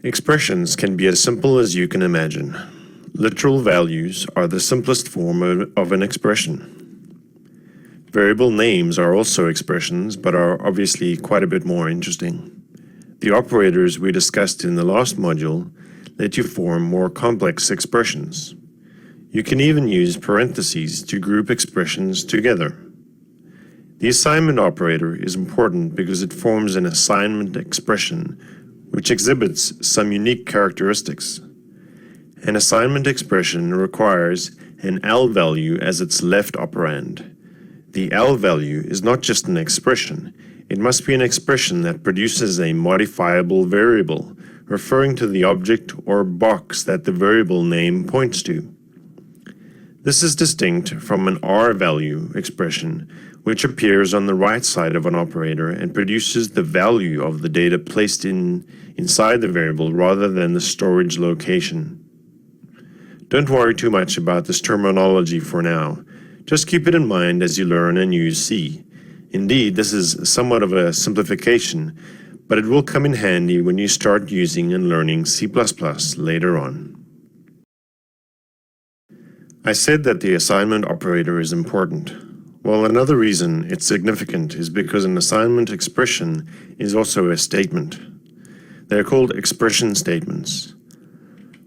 Expressions can be as simple as you can imagine. Literal values are the simplest form of an expression. Variable names are also expressions, but are obviously quite a bit more interesting. The operators we discussed in the last module let you form more complex expressions. You can even use parentheses to group expressions together. The assignment operator is important because it forms an assignment expression which exhibits some unique characteristics. An assignment expression requires an L value as its left operand. The L value is not just an expression, it must be an expression that produces a modifiable variable, referring to the object or box that the variable name points to. This is distinct from an R value expression, which appears on the right side of an operator and produces the value of the data placed inside the variable rather than the storage location. Don't worry too much about this terminology for now. Just keep it in mind as you learn and use C. Indeed, this is somewhat of a simplification, but it will come in handy when you start using and learning C++ later on. I said that the assignment operator is important. Well, another reason it's significant is because an assignment expression is also a statement. They're called expression statements.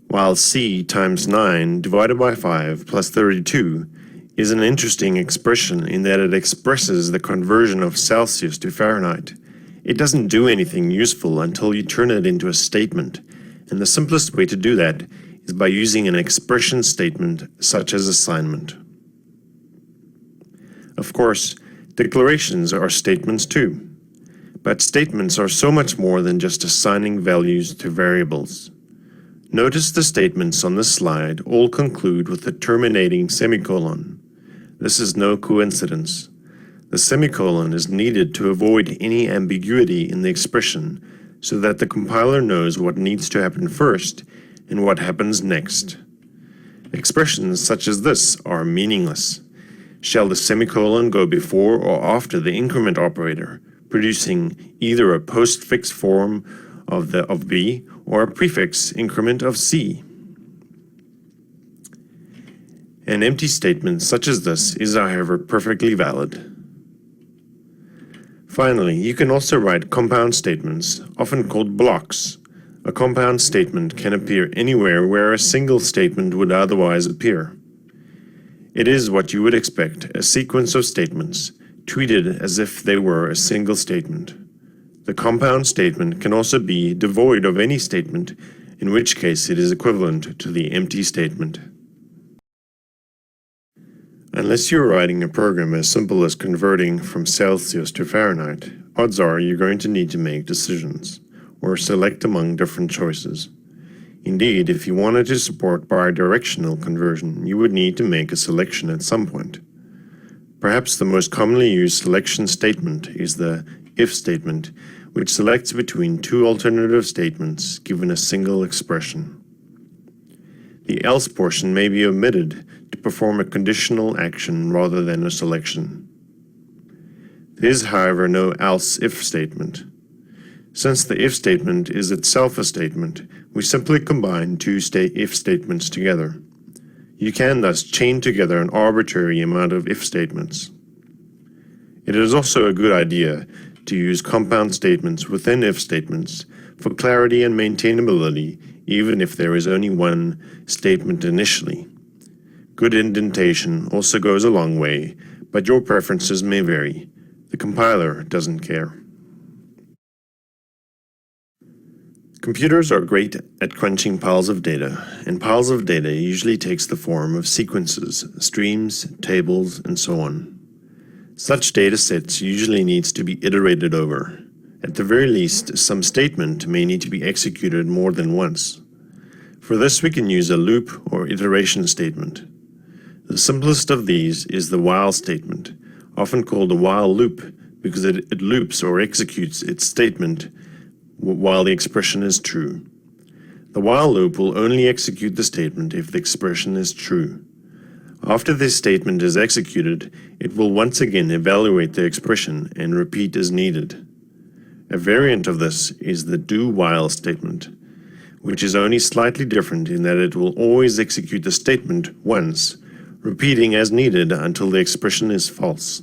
While C times 9 divided by 5 plus 32 is an interesting expression in that it expresses the conversion of Celsius to Fahrenheit, it doesn't do anything useful until you turn it into a statement, and the simplest way to do that is by using an expression statement such as assignment. Of course, declarations are statements too, but statements are so much more than just assigning values to variables. Notice the statements on this slide all conclude with a terminating semicolon. This is no coincidence. The semicolon is needed to avoid any ambiguity in the expression so that the compiler knows what needs to happen first and what happens next. Expressions such as this are meaningless. Shall the semicolon go before or after the increment operator, producing either a postfix form of B or a prefix increment of C? An empty statement such as this is, however, perfectly valid. Finally, you can also write compound statements, often called blocks. A compound statement can appear anywhere where a single statement would otherwise appear. It is what you would expect, a sequence of statements, treated as if they were a single statement. The compound statement can also be devoid of any statement, in which case it is equivalent to the empty statement. Unless you're writing a program as simple as converting from Celsius to Fahrenheit, odds are you're going to need to make decisions, or select among different choices. Indeed, if you wanted to support bidirectional conversion, you would need to make a selection at some point. Perhaps the most commonly used selection statement is the if statement, which selects between two alternative statements given a single expression. The else portion may be omitted to perform a conditional action rather than a selection. There is, however, no else if statement. Since the if statement is itself a statement, we simply combine two if statements together. You can thus chain together an arbitrary amount of if statements. It is also a good idea to use compound statements within if statements for clarity and maintainability, even if there is only one statement initially. Good indentation also goes a long way, but your preferences may vary. The compiler doesn't care. Computers are great at crunching piles of data, and piles of data usually takes the form of sequences, streams, tables, and so on. Such data sets usually needs to be iterated over. At the very least, some statement may need to be executed more than once. For this, we can use a loop or iteration statement. The simplest of these is the while statement, often called a while loop because it loops or executes its statement while the expression is true. The while loop will only execute the statement if the expression is true. After this statement is executed, it will once again evaluate the expression and repeat as needed. A variant of this is the do while statement, which is only slightly different in that it will always execute the statement once, repeating as needed until the expression is false.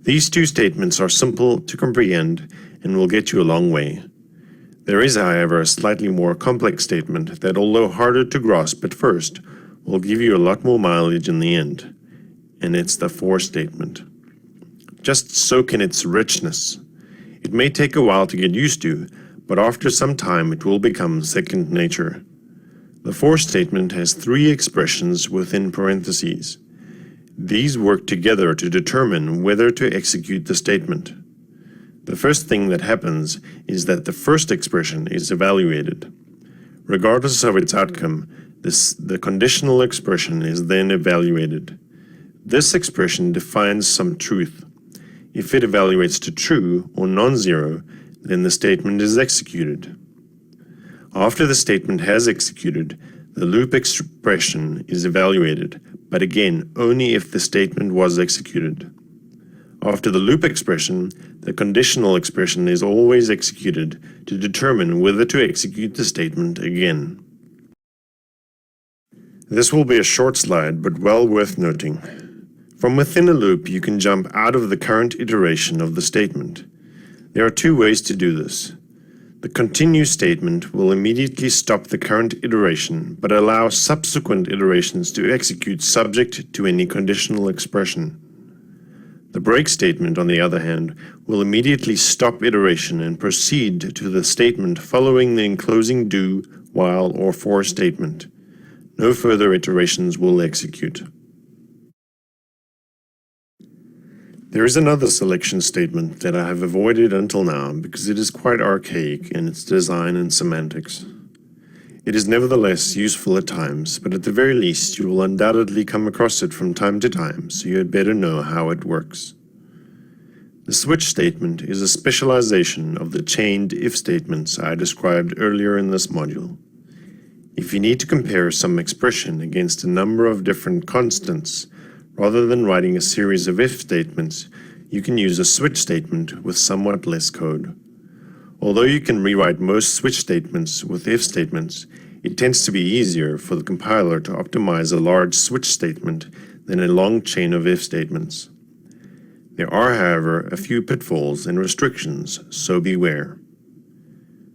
These two statements are simple to comprehend and will get you a long way. There is, however, a slightly more complex statement that, although harder to grasp at first, will give you a lot more mileage in the end, and it's the for statement. Just soak in its richness. It may take a while to get used to, but after some time it will become second nature. The for statement has three expressions within parentheses. These work together to determine whether to execute the statement. The first thing that happens is that the first expression is evaluated. Regardless of its outcome, the conditional expression is then evaluated. This expression defines some truth. If it evaluates to true or non-zero, then the statement is executed. After the statement has executed, the loop expression is evaluated, but again, only if the statement was executed. After the loop expression, the conditional expression is always executed to determine whether to execute the statement again. This will be a short slide, but well worth noting. From within a loop, you can jump out of the current iteration of the statement. There are two ways to do this. The continue statement will immediately stop the current iteration, but allow subsequent iterations to execute subject to any conditional expression. The break statement, on the other hand, will immediately stop iteration and proceed to the statement following the enclosing do, while, or for statement. No further iterations will execute. There is another selection statement that I have avoided until now because it is quite archaic in its design and semantics. It is nevertheless useful at times, but at the very least you will undoubtedly come across it from time to time, so you had better know how it works. The switch statement is a specialization of the chained if statements I described earlier in this module. If you need to compare some expression against a number of different constants, rather than writing a series of if statements, you can use a switch statement with somewhat less code. Although you can rewrite most switch statements with if statements, it tends to be easier for the compiler to optimize a large switch statement than a long chain of if statements. There are, however, a few pitfalls and restrictions, so beware.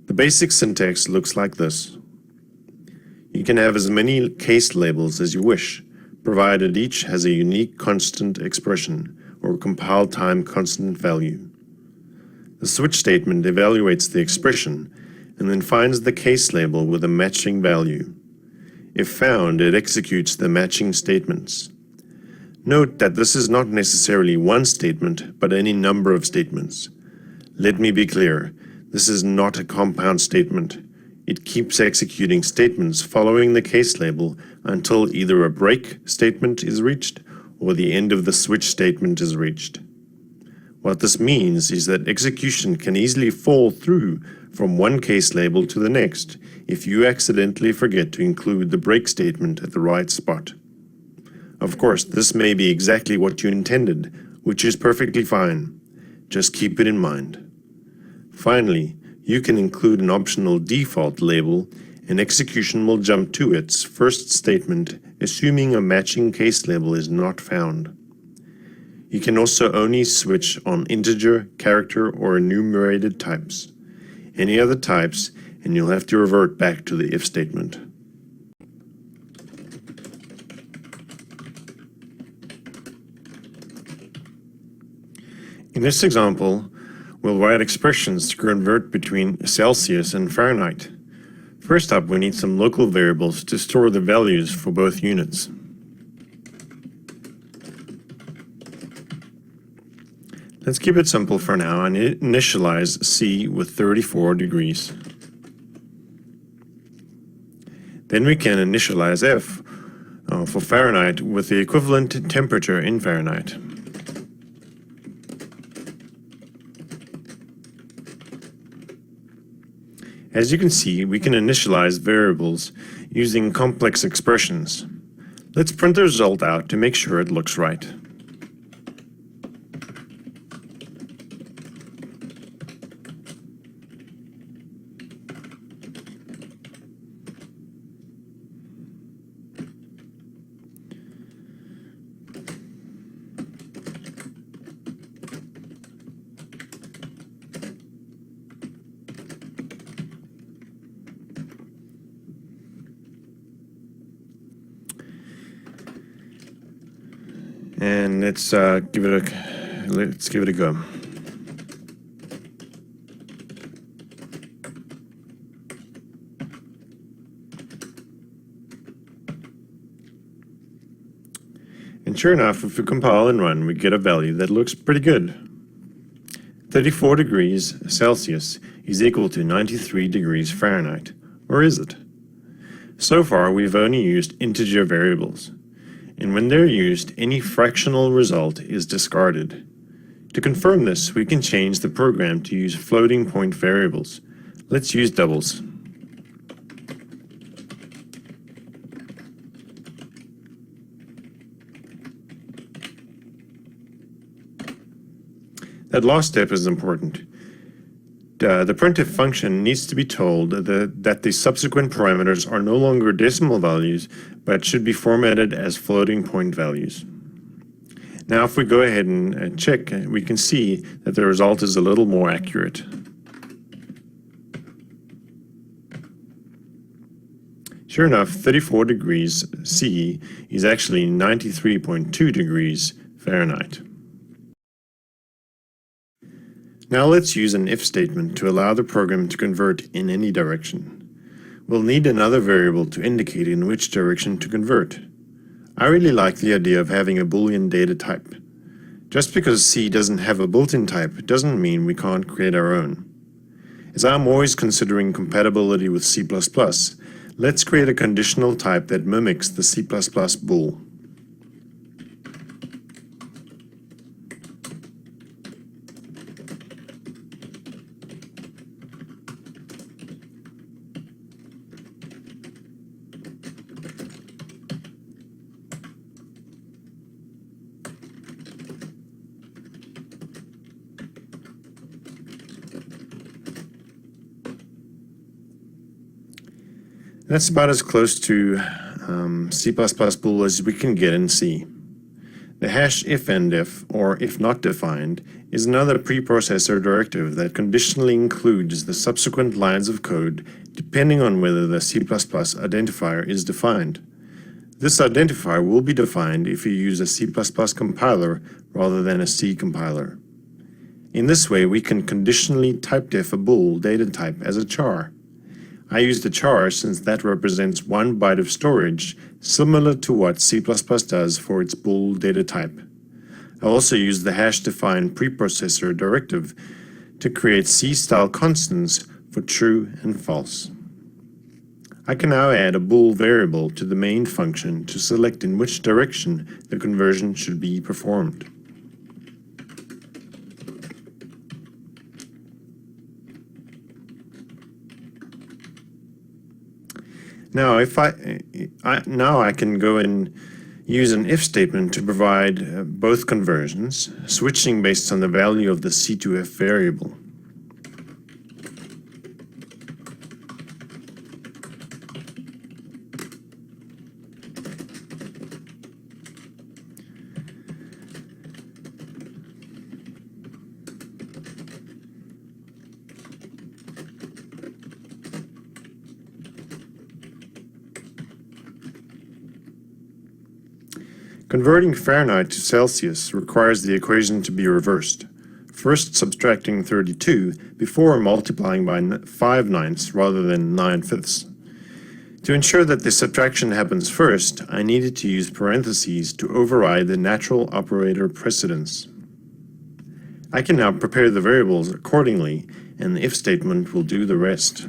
The basic syntax looks like this. You can have as many case labels as you wish, provided each has a unique constant expression or compile time constant value. The switch statement evaluates the expression and then finds the case label with a matching value. If found, it executes the matching statements. Note that this is not necessarily one statement, but any number of statements. Let me be clear, this is not a compound statement. It keeps executing statements following the case label until either a break statement is reached or the end of the switch statement is reached. What this means is that execution can easily fall through from one case label to the next if you accidentally forget to include the break statement at the right spot. Of course, this may be exactly what you intended, which is perfectly fine. Just keep it in mind. Finally, you can include an optional default label, and execution will jump to its first statement, assuming a matching case label is not found. You can also only switch on integer, character, or enumerated types. Any other types, and you'll have to revert back to the if statement. In this example, we'll write expressions to convert between Celsius and Fahrenheit. First up, we need some local variables to store the values for both units. Let's keep it simple for now and initialize C with 34 degrees. Then we can initialize F for Fahrenheit with the equivalent temperature in Fahrenheit. As you can see, we can initialize variables using complex expressions. Let's print the result out to make sure it looks right. And let's give it a go. And sure enough, if we compile and run, we get a value that looks pretty good. 34 degrees Celsius is equal to 93 degrees Fahrenheit, or is it? So far, we've only used integer variables, and when they're used, any fractional result is discarded. To confirm this, we can change the program to use floating point variables. Let's use doubles. That last step is important. The printf function needs to be told that the subsequent parameters are no longer decimal values, but should be formatted as floating point values. Now if we go ahead and check, we can see that the result is a little more accurate. Sure enough, 34 degrees C is actually 93.2 degrees Fahrenheit. Now let's use an if statement to allow the program to convert in any direction. We'll need another variable to indicate in which direction to convert. I really like the idea of having a Boolean data type. Just because C doesn't have a built-in type doesn't mean we can't create our own. As I'm always considering compatibility with C++, let's create a conditional type that mimics the C++ bool. That's about as close to C++ bool as we can get in C. The hash if, or if not defined, is another preprocessor directive that conditionally includes the subsequent lines of code depending on whether the C++ identifier is defined. This identifier will be defined if you use a C++ compiler rather than a C compiler. In this way, we can conditionally typedef a bool data type as a char. I use the char since that represents 1 byte of storage, similar to what C++ does for its bool data type. I also use the hash-defined preprocessor directive to create C-style constants for true and false. I can now add a bool variable to the main function to select in which direction the conversion should be performed. Now, I can go and use an if statement to provide both conversions, switching based on the value of the C2F variable. Converting Fahrenheit to Celsius requires the equation to be reversed, first subtracting 32 before multiplying by 5/9 rather than 9/5. To ensure that the subtraction happens first, I needed to use parentheses to override the natural operator precedence. I can now prepare the variables accordingly, and the if statement will do the rest.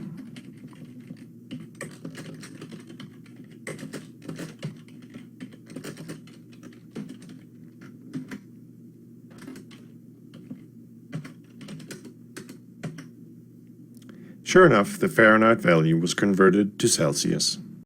Sure enough, the Fahrenheit value was converted to Celsius.